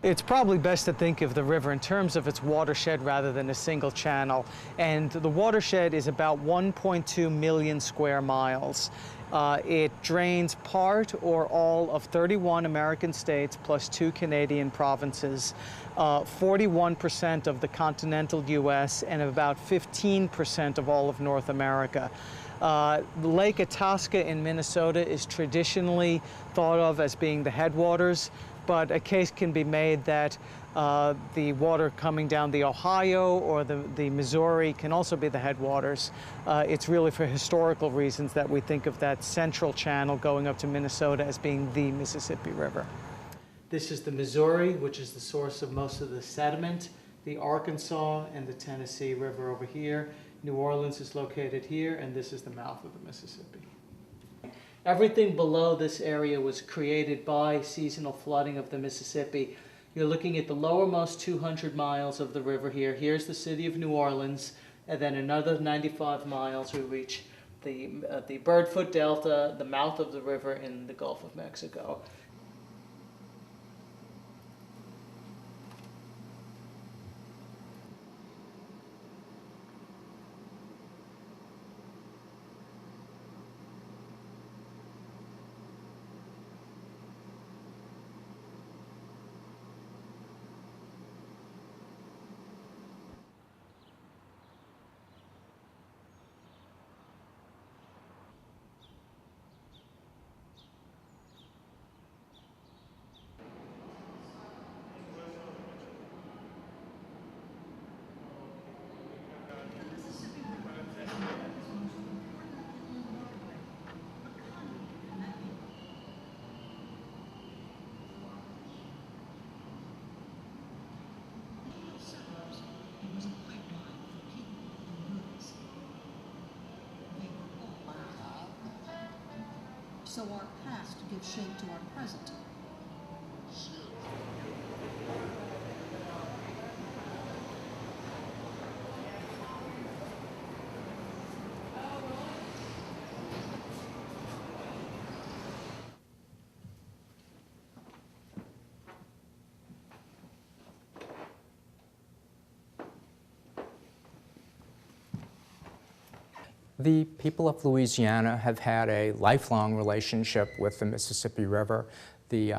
It's probably best to think of the river in terms of its watershed rather than a single channel. And the watershed is about 1.2 million square miles. It drains part or all of 31 American states plus 2 Canadian provinces, 41% of the continental U.S., and about 15% of all of North America. Lake Itasca in Minnesota is traditionally thought of as being the headwaters, but a case can be made that the water coming down the Ohio or the Missouri can also be the headwaters. It's really for historical reasons that we think of that central channel going up to Minnesota as being the Mississippi River. This is the Missouri, which is the source of most of the sediment, the Arkansas and the Tennessee River over here. New Orleans is located here, and this is the mouth of the Mississippi. Everything below this area was created by seasonal flooding of the Mississippi. You're looking at the lowermost 200 miles of the river here. Here's the city of New Orleans, and then another 95 miles we reach the Birdfoot Delta, the mouth of the river in the Gulf of Mexico. So our past gives shape to our present. The people of Louisiana have had a lifelong relationship with the Mississippi River. The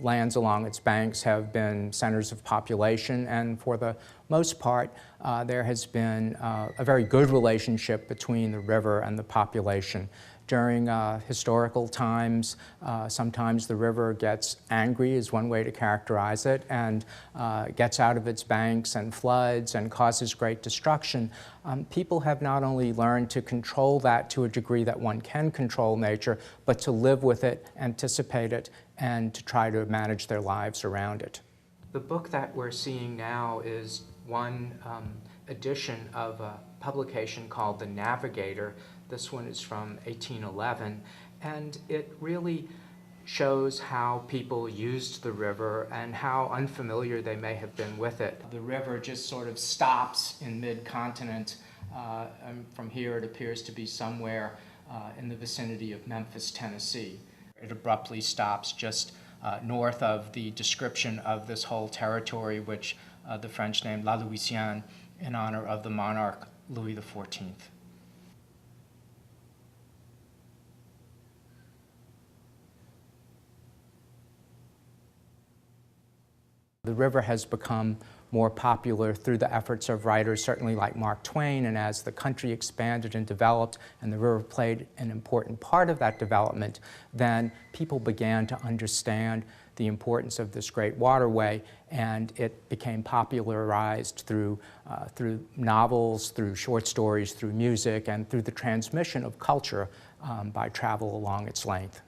lands along its banks have been centers of population, and for the most part, there has been a very good relationship between the river and the population. During historical times, sometimes the river gets angry, is one way to characterize it, and gets out of its banks and floods and causes great destruction. People have not only learned to control that to a degree that one can control nature, but to live with it, anticipate it, and to try to manage their lives around it. The book that we're seeing now is one edition of a publication called The Navigator. This one is from 1811, and it really shows how people used the river and how unfamiliar they may have been with it. The river just sort of stops in mid-continent. From here it appears to be somewhere in the vicinity of Memphis, Tennessee. It abruptly stops just north of the description of this whole territory, which the French named La Louisiane in honor of the monarch Louis XIV. The river has become more popular through the efforts of writers certainly like Mark Twain, and as the country expanded and developed and the river played an important part of that development, then people began to understand the importance of this great waterway, and it became popularized through novels, through short stories, through music, and through the transmission of culture by travel along its length.